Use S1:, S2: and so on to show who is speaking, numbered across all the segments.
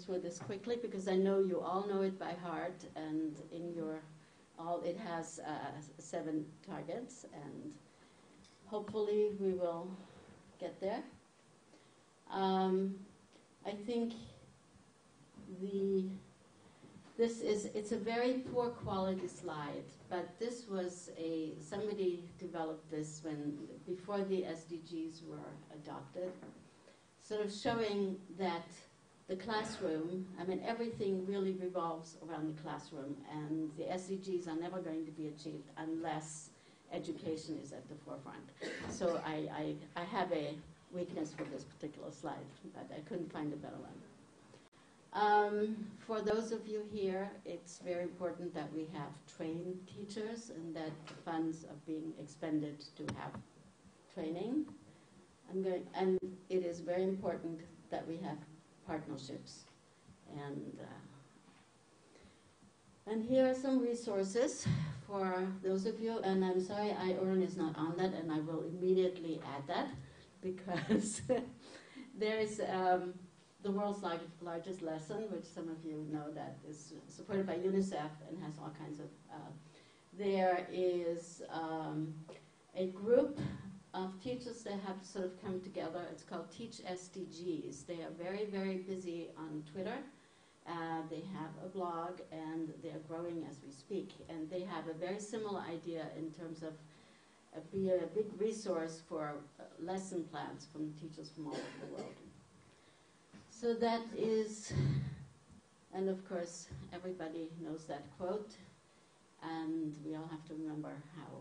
S1: through this quickly because I know you all know it by heart, and in your it has 7 targets, and hopefully we will get there. I think it's a very poor quality slide, but this was somebody developed this before the SDGs were adopted, sort of showing that the classroom, I mean, everything really revolves around the classroom, and the SDGs are never going to be achieved unless education is at the forefront. So I have a weakness for this particular slide, but I couldn't find a better one. For those of you here, it's very important that we have trained teachers and that funds are being expended to have training. And it is very important that we have partnerships. And here are some resources for those of you, and I'm sorry IORN is not on that, and I will immediately add that, because there is the world's largest lesson, which some of you know that is supported by UNICEF and has all kinds of, there is a group of teachers that have sort of come together. It's called Teach SDGs. They are very, very busy on Twitter. They have a blog, and they are growing as we speak. And they have a very similar idea in terms of be a big resource for lesson plans from teachers from all over the world. So that is, and of course, everybody knows that quote, and we all have to remember how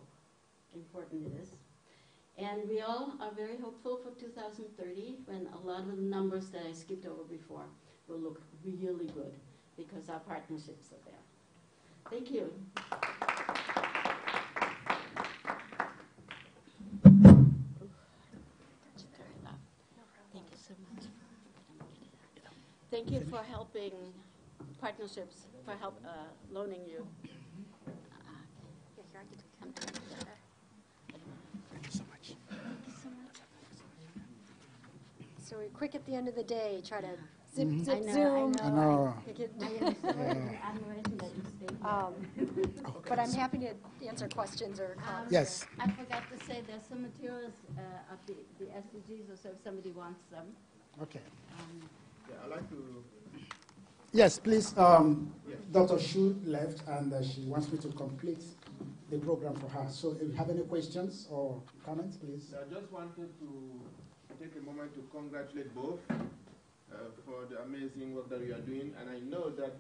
S1: important it is. And we all are very hopeful for 2030, when a lot of the numbers that I skipped over before will look really good, because our partnerships are there. Thank you. Thank you so much. Thank you for helping partnerships, for loaning you.
S2: So we're quick at the end of the day, try to zip,
S1: I
S2: zoom.
S1: know.
S2: But I'm happy to answer questions or comments.
S1: Yes. I forgot to say there's some materials of the SDGs, or so if somebody wants them.
S3: Okay.
S4: Yeah, I'd like to...
S3: Yes, please. Dr. Shu left, and she wants me to complete the program for her. So if you have any questions or comments, please.
S4: I just wanted to take a moment to congratulate both for the amazing work that you are doing. And I know that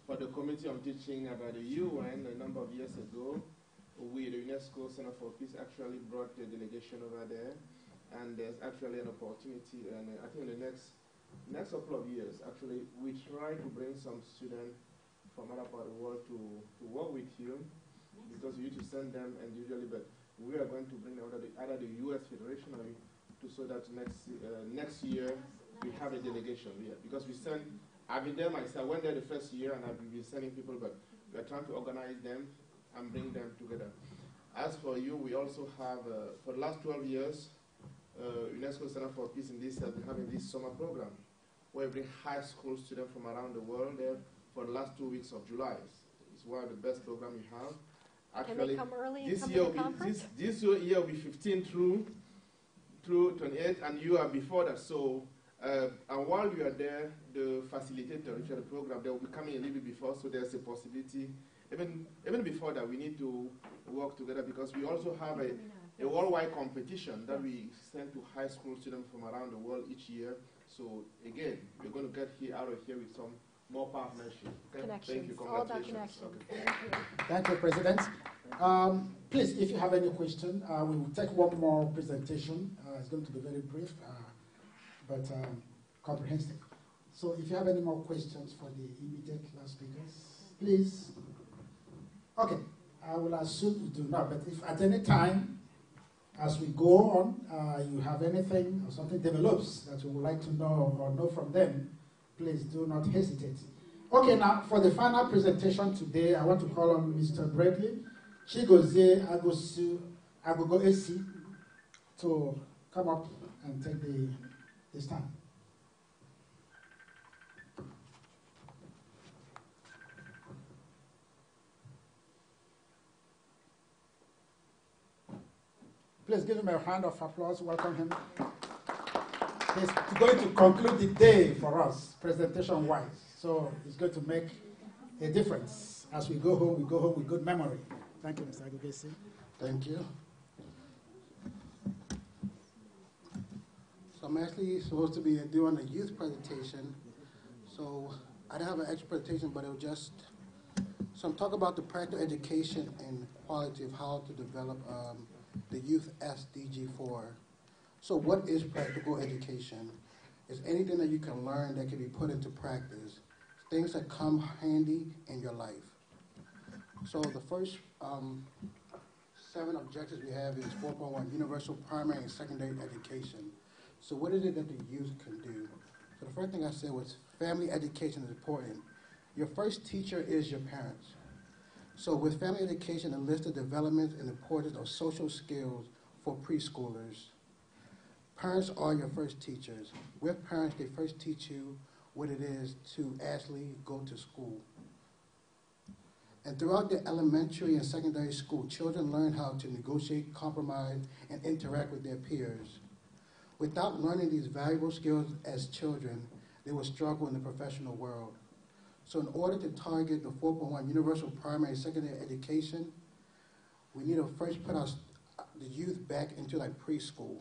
S4: for the Committee on Teaching about the UN a number of years ago, we, the UNESCO Center for Peace, actually brought a delegation over there. And there's actually an opportunity, and I think in the next couple of years, actually, we try to bring some students from other part of the world to work with you, because you need to send them individually, but we are going to bring either the U.S. Federation or so that next year we have a delegation here, because I've been there myself, went there the first year, and I've been sending people, but we are trying to organize them and bring them together. As for you, we also have, for the last 12 years, UNESCO Center for Peace in this has been having this summer program, where we bring high school students from around the world there for the last 2 weeks of July. It's one of the best programs we have. Actually,
S2: can they come early
S4: this
S2: and
S4: year
S2: come to the conference?
S4: this year will be 15 through 28, and you are before that. So, and while you are there, the facilitator, which are the program, they will be coming a little bit before, so there's a possibility. Even before that, we need to work together, because we also have a worldwide competition that we send to high school students from around the world each year. So again, we're going to get out of here with some more partnership. Okay?
S2: Connections.
S4: Thank you.
S2: All about
S4: Congratulations.
S2: connections.
S4: Okay.
S3: Thank you, President. Please, if you have any question, we will take one more presentation. It's going to be very brief, but comprehensive. So if you have any more questions for the immediate last speakers, please. Okay, I will assume you do not, but if at any time, as we go on, you have anything or something develops that you would like to know or know from them, please do not hesitate. Okay, now for the final presentation today, I want to call on Mr. Bradley Chigozie Agogo Esi to come up and take the stand. Please give him a round of applause. Welcome him. He's going to conclude the day for us, presentation-wise. So it's going to make a difference. As we go home with good memory. Thank you, Mr. Agugesi.
S5: Thank you. So I'm actually supposed to be doing a youth presentation. So I didn't have an extra presentation, but it was just some talk about the practical education and quality of how to develop the youth SDG-4. So what is practical education? It's anything that you can learn that can be put into practice, things that come handy in your life. So the first 7 objectives we have is 4.1, universal primary and secondary education. So what is it that the youth can do? So the first thing I said was family education is important. Your first teacher is your parents. So with family education, it lists the development and importance of social skills for preschoolers. Parents are your first teachers. With parents, they first teach you what it is to actually go to school. And throughout the elementary and secondary school, children learn how to negotiate, compromise, and interact with their peers. Without learning these valuable skills as children, they will struggle in the professional world. So in order to target the 4.1 universal primary and secondary education, we need to first put the youth back into like preschool.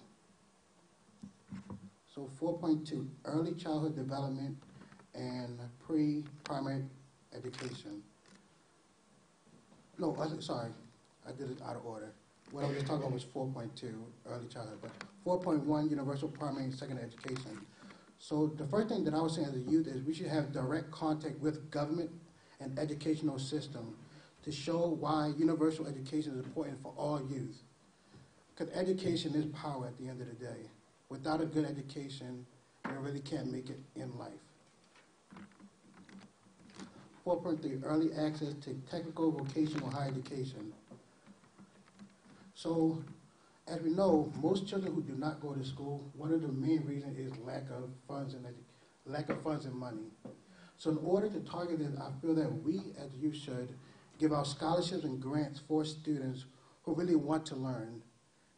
S5: So 4.2, early childhood development and pre-primary education. No, sorry, I did it out of order. What I was just talking about was 4.2, early childhood, but 4.1, universal primary and secondary education. So the first thing that I was saying as a youth is we should have direct contact with government and educational system to show why universal education is important for all youth. Because education is power at the end of the day. Without a good education, you really can't make it in life. 4.3, early access to technical, vocational, higher education. So, as we know, most children who do not go to school, one of the main reasons is lack of funds and money. So in order to target this, I feel that we as youth should give out scholarships and grants for students who really want to learn.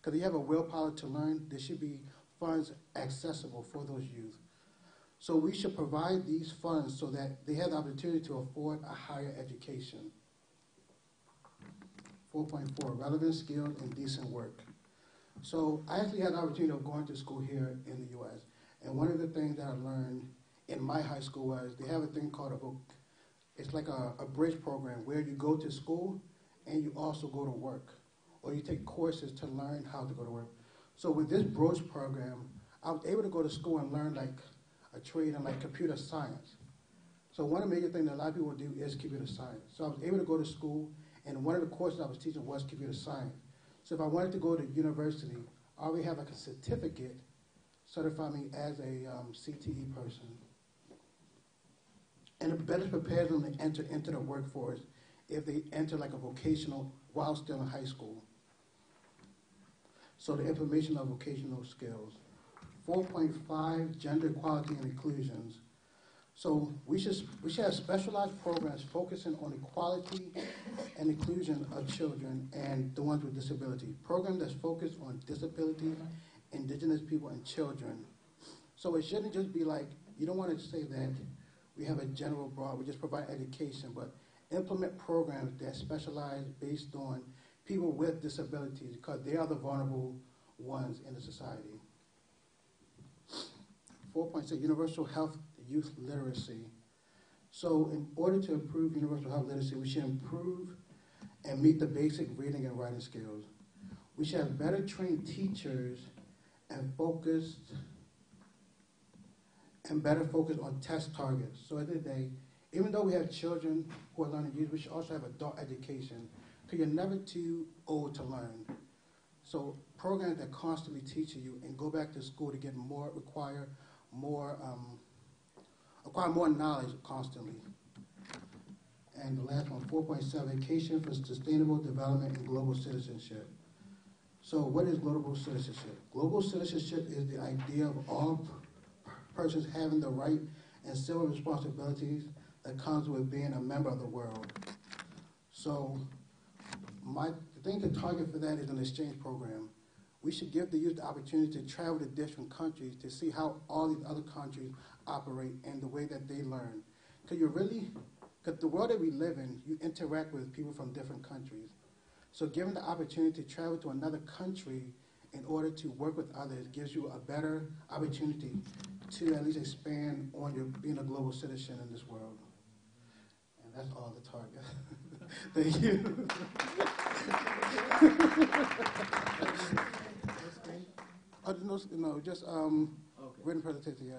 S5: Because if you have a willpower to learn, there should be funds accessible for those youth. So we should provide these funds so that they have the opportunity to afford a higher education. 4.4, relevant skills and decent work. So I actually had the opportunity of going to school here in the U.S. And one of the things that I learned in my high school was they have a thing called it's like a bridge program where you go to school and you also go to work. Or you take courses to learn how to go to work. So with this bridge program, I was able to go to school and learn like a trade in like computer science. So one of the major things that a lot of people do is computer science. So I was able to go to school, and one of the courses I was teaching was computer science. So if I wanted to go to university, I already have like a certificate certifying me as a CTE person. And it better prepares them to enter into the workforce if they enter like a vocational while still in high school. So the information of vocational skills. 4.5, gender equality and inclusions. So we should have specialized programs focusing on equality and inclusion of children and the ones with disability. Programs that's focused on disability, indigenous people, and children. So it shouldn't just be like, you don't want to say that we have a general broad, we just provide education, but implement programs that specialize based on people with disabilities because they are the vulnerable ones in the society. 4.6, universal health youth literacy. So in order to improve universal health literacy, we should improve and meet the basic reading and writing skills. We should have better trained teachers and better focus on test targets. So at the end of the day, even though we have children who are learning youth, we should also have adult education because you're never too old to learn. So programs that constantly teach you and go back to school to get acquire more knowledge constantly. And the last one, 4.7, vacation for sustainable development and global citizenship. So what is global citizenship? Global citizenship is the idea of all persons having the right and civil responsibilities that comes with being a member of the world. So the thing to target for that is an exchange program. we should give the youth the opportunity to travel to different countries to see how all these other countries operate and the way that they learn. Because the world that we live in, you interact with people from different countries. So given the opportunity to travel to another country in order to work with others gives you a better opportunity to at least expand on your being a global citizen in this world. And that's all the target. Thank you. No, just written presentation, yeah.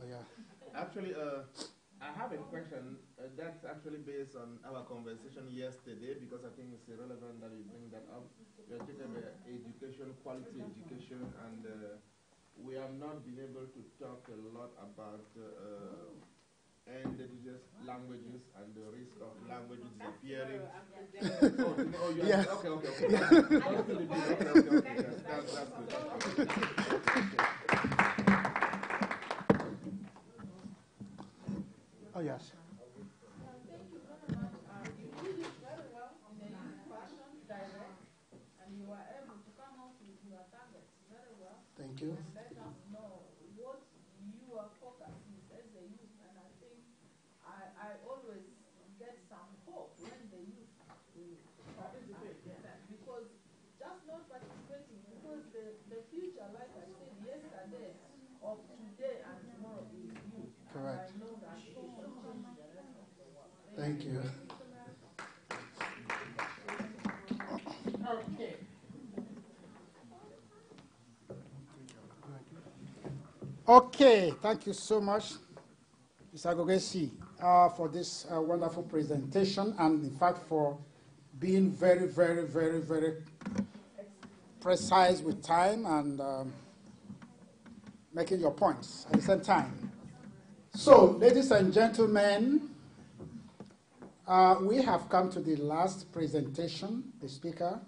S5: Oh, yeah.
S4: Actually, I have a question that's actually based on our conversation yesterday, because I think it's relevant that you bring that up. We are talking about education, quality education, and we have not been able to talk a lot about indigenous languages and the risk of languages disappearing. Oh, you
S5: Yeah.
S4: Okay. That's good.
S5: Oh, yes. Thank you.
S6: Let us know what your focus is as a youth, and I think I always get some hope when the youth participate in that, because just not participating, because the future, like I said yesterday, of today and tomorrow is youth.
S5: Correct.
S6: I know that it will change the rest of the world.
S5: Thank you.
S1: Okay.
S3: Okay, thank you so much, Mr. Gogesi, for this wonderful presentation, and in fact for being very, very, very, very precise with time and making your points at the same time. So, ladies and gentlemen, we have come to the last presentation. The speaker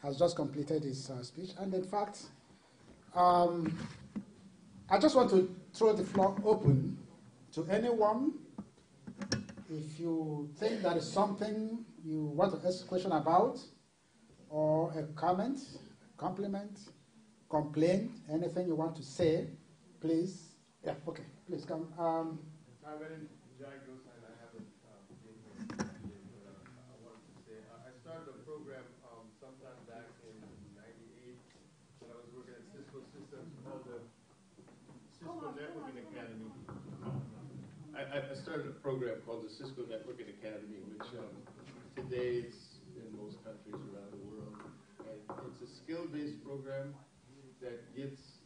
S3: has just completed his speech, and in fact, I just want to throw the floor open to anyone. If you think there is something you want to ask a question about, or a comment, compliment, complaint, anything you want to say, please. Yeah, okay, please come.
S7: My name is Jai Gosan. I haven't been here but I wanted to say I started a program sometime back in '98 when I was working at Cisco Systems called the Cisco Networking Academy. I started a program called the Cisco Networking Academy, which today is in most countries around the world. And it's a skill-based program that gives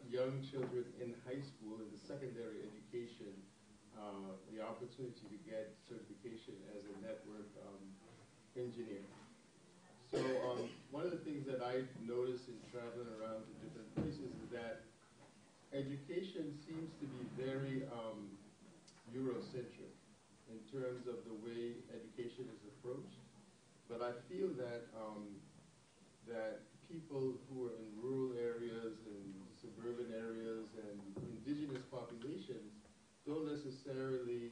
S7: young children in high school, in the secondary education, the opportunity to get certification as a network engineer. So one of the things that I noticed in traveling around to different places is that education seems to be very Eurocentric in terms of the way education is approached. But I feel that that people who are in rural areas and suburban areas and indigenous populations don't necessarily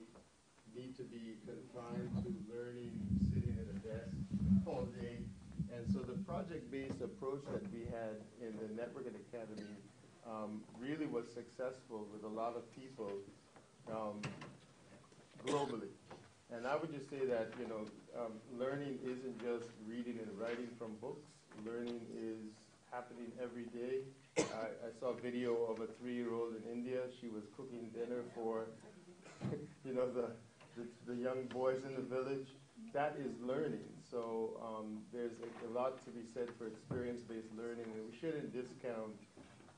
S7: need to be confined to learning, sitting at a desk all day. And so the project-based approach that we had in the Networking Academy really was successful with a lot of people globally. And I would just say that, learning isn't just reading and writing from books. Learning is happening every day. I saw a video of a 3-year-old in India. She was cooking dinner for, the young boys in the village. That is learning. So there's a lot to be said for experience-based learning, and we shouldn't discount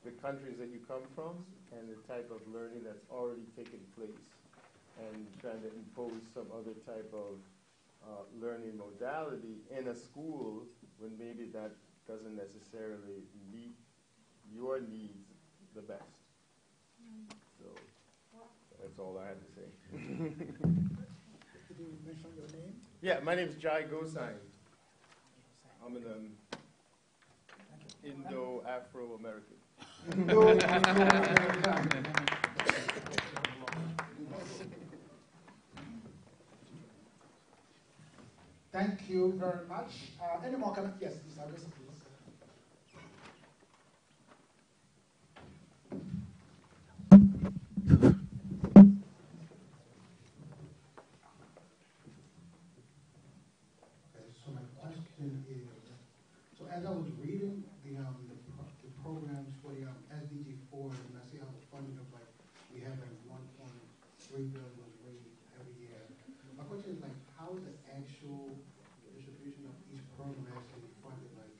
S7: the countries that you come from and the type of learning that's already taken place, and trying to impose some other type of learning modality in a school when maybe that doesn't necessarily meet your needs the best. So that's all I had to say.
S3: Could you mention your name?
S7: Yeah, my name is Jai Gosai. I'm an Indo-Afro-American.
S3: No. Thank you very much. Any more comments? Yes, Mr. Agosi, please.
S5: Okay, so my question is, so as I was reading the programs for the SDG-4, and I see how the funding of like, we have like 1.3 billion was raised every year. My question is like, how is the actual distribution of each program actually funded? Like,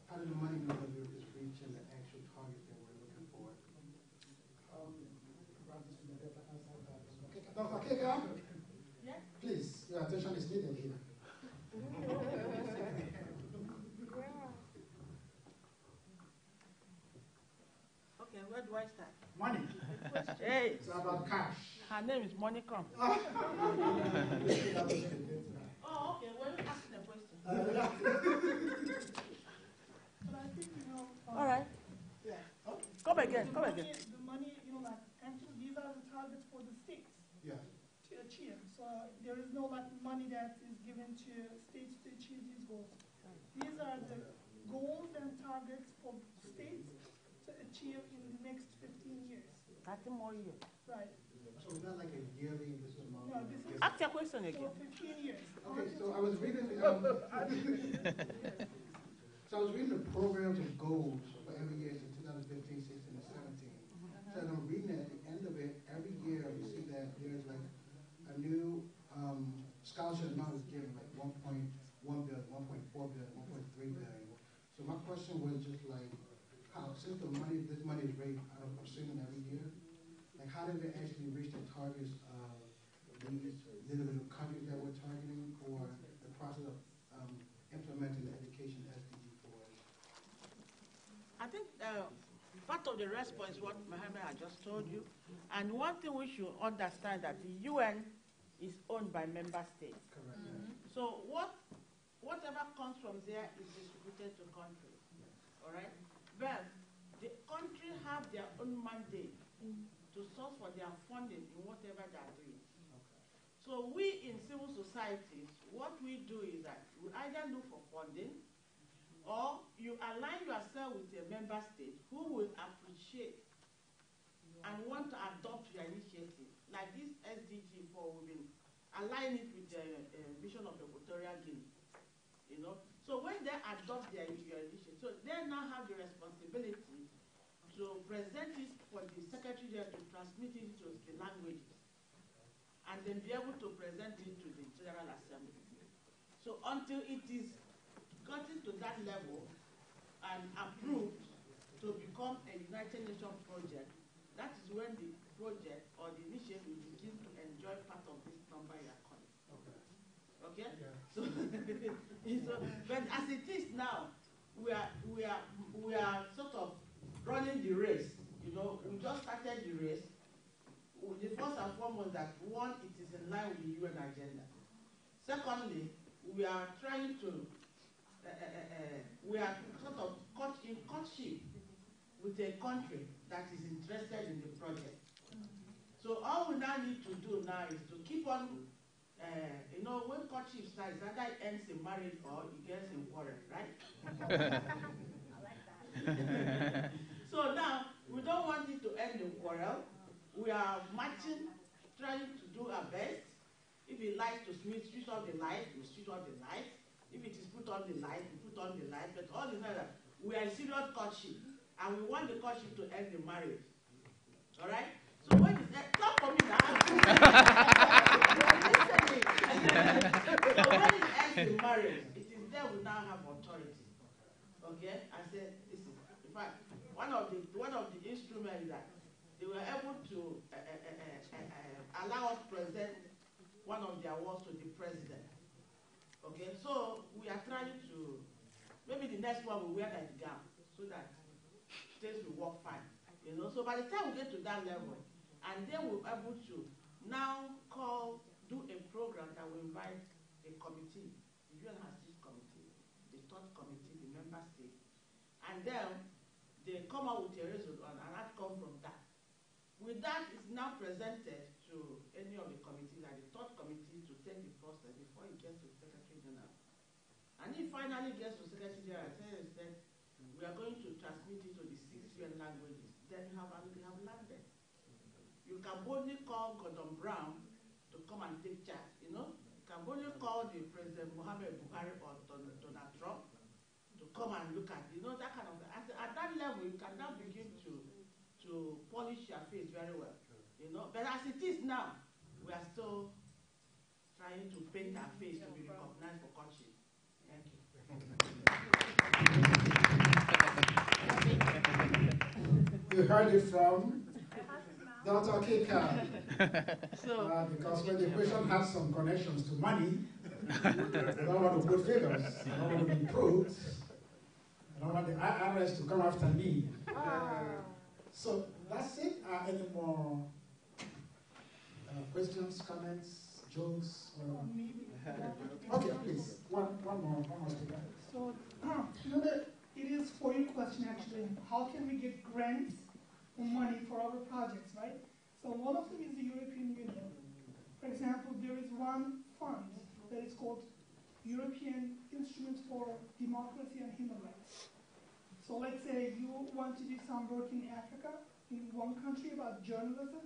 S5: how does the money know that we're just reaching the actual targets that we're looking for?
S3: Dr. Keka? Yeah? Please, your attention is needed here.
S8: Okay, where do I start?
S3: Money.
S8: Hey,
S3: It's about cash.
S8: her name is Monicom.
S3: Oh,
S8: Oh, okay, well, you ask the question.
S6: But I think,
S8: All right.
S6: yeah.
S8: Come again, come again.
S6: The money, like, actually, these are the targets for the states
S5: Yeah.
S6: to achieve. So there is no, like, money that is given to states to achieve these goals. These are the goals and targets for states to achieve in the next 15 years.
S8: 30 more years.
S6: Right.
S5: So it's not like a yearly, this amount.
S6: No, this is
S8: Ask your question
S6: for
S8: again.
S6: 15 years.
S5: Okay, so I was reading the, so I was reading the programs and goals for every year in 2015, 16, and 17. So as I'm reading it, at the end of it, every year you see that there's like a new scholarship amount is given, like 1.1 billion, 1.4 billion, 1.3 billion. So my question was just like, how, since this money is raised, I'm assuming every year, like how did it actually reach the targets of these individual countries that we're targeting, or the process of implementing the education SDG-4?
S8: I think part of the response is what Mohammed had just told you. And one thing we should understand that the UN is owned by member states.
S5: Correct.
S8: So whatever comes from there is distributed to countries. All right? But the country have their own mandate to source for their funding in whatever they are doing. So we in civil societies, what we do is that we either look for funding, or you align yourself with a member state who will appreciate and want to adopt your initiative. Like this SDG-4, we've been aligning it with the vision of Equatorial Guinea. So when they adopt your initiative, so they now have the responsibility to present it for the secretary there to transmit it to the languages, and then be able to present it to the General Assembly. So until it is gotten to that level and approved to become a United Nations project, that is when the project or the initiative will begin to enjoy part of this number you are calling. Okay?
S5: Yeah.
S8: So, but as it is now, we are sort of running the race. We just started the race. The first and foremost that one, it is in line with the UN agenda. Secondly, we are trying to, we are sort of caught in courtship with a country that is interested in the project. So all we now need to do now is to keep on, when courtship starts, either it ends in marriage or it gets in quarrel, right? I like that. So now, we don't want it to end in quarrel. We are marching, trying to do our best. If it likes to switch on the light, we switch on the light. If it is put on the light, we put on the light. But all in all, we are in serious courtship, and we want the courtship to end in marriage. All right? So when it's clap for me now. So when it ends in marriage, it is there we now have authority. Okay? I said, listen. In fact, one of the instruments that they were able to allow us to present one of their awards to the president. Okay, so we are trying to, maybe the next one will wear that gown so that things will work fine. So by the time we get to that level, and then we're able to now do a program that will invite a committee. The UN has this committee, the third committee, the member state, and then they come out with a result, and an outcome from that. With that, it's now presented to any of the committees, like the third committee, to take the process before it gets to the Secretary General. And it finally gets to Secretary General, says that we are going to transmit it to the 6 UN languages. Then you have landed. You can boldly call Gordon Brown to come and take charge, you know. You can boldly call the President Mohammed Buhari or Donald Trump to come and look at, you know, that kind of thing. At that level, you can now begin to polish your face very well, you know. But as it is now, we are still trying to paint our face to be recognized for courtship. Thank
S3: you. You heard it from Dr. Kika. Because when the question has some connections to money, they don't want to put figures, they don't want to be proved, they don't want the IRS to come after me. So that's it. Any more questions, comments, jokes? Okay, please. One more speaker.
S9: So, it is for your question actually. How can we get grants or money for our projects, right? So one of them is the European Union. For example, there is one fund that is called European Instrument for Democracy and Human Rights. So let's say you want to do some work in Africa, in one country about journalism,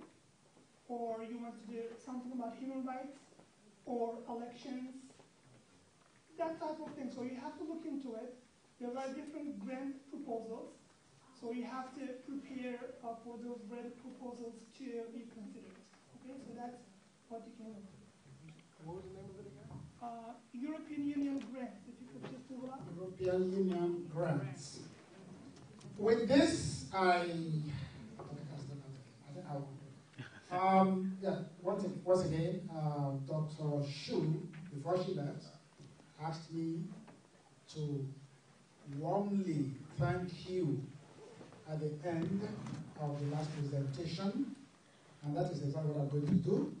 S9: or you want to do something about human rights, or elections, that type of thing. So you have to look into it. There are different grant proposals. So you have to prepare for those grant proposals to be considered. Okay, so that's what you can do.
S5: What was the name of it again?
S9: European Union grants, if you could just do that.
S3: European Union grants. With this, once again, Dr. Shu, before she left, asked me to warmly thank you at the end of the last presentation, and that is exactly what I'm going to do.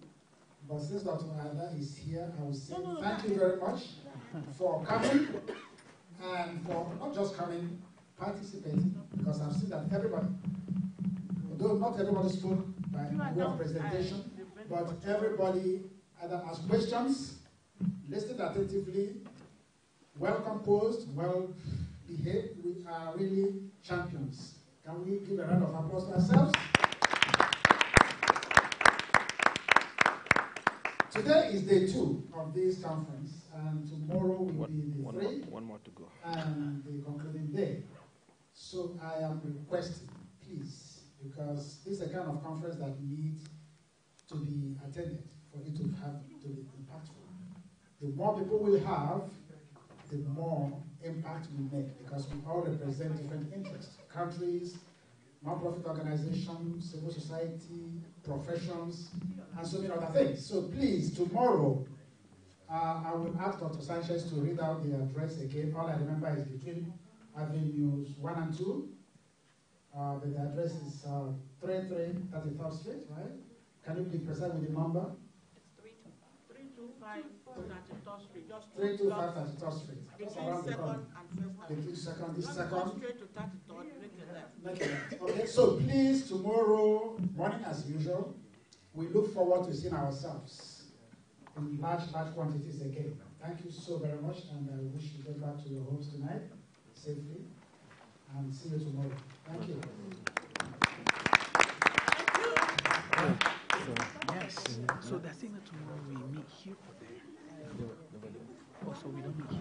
S3: But since Dr. Ada is here, I will say thank you very much for coming, and for not just coming, participating, because I've seen that everybody, although not everybody spoke by way of presentation, but everybody either asked questions, listened attentively, well composed, well behaved. We are really champions. Can we give a round of applause to ourselves? Today is day 2 of this conference, and tomorrow will be the 3.
S4: One more to go.
S3: And the concluding day. So I am requesting, please, because this is a kind of conference that needs to be attended for it to be impactful. The more people we have, the more impact we make, because we all represent different interests, countries, non-profit organizations, civil society, professions, and so many other things. So please, tomorrow, I will ask Dr. Sanchez to read out the address again. All I remember is between Avenues 1 and 2. But the address is 3333 Street, right? Can you be precise with the number?
S8: 325 33rd Street. Just
S3: 325 33rd Street. Just around the corner. Between second, this second.
S8: Go straight to 33rd, make a left.
S3: Make a left. Okay, so please, tomorrow morning as usual, we look forward to seeing ourselves in large quantities again. Thank you so very much, and I wish you get back to your homes tonight safely, and see you tomorrow. Thank you.
S10: Yes. So they're saying that tomorrow we meet here or there? Also, we don't meet here.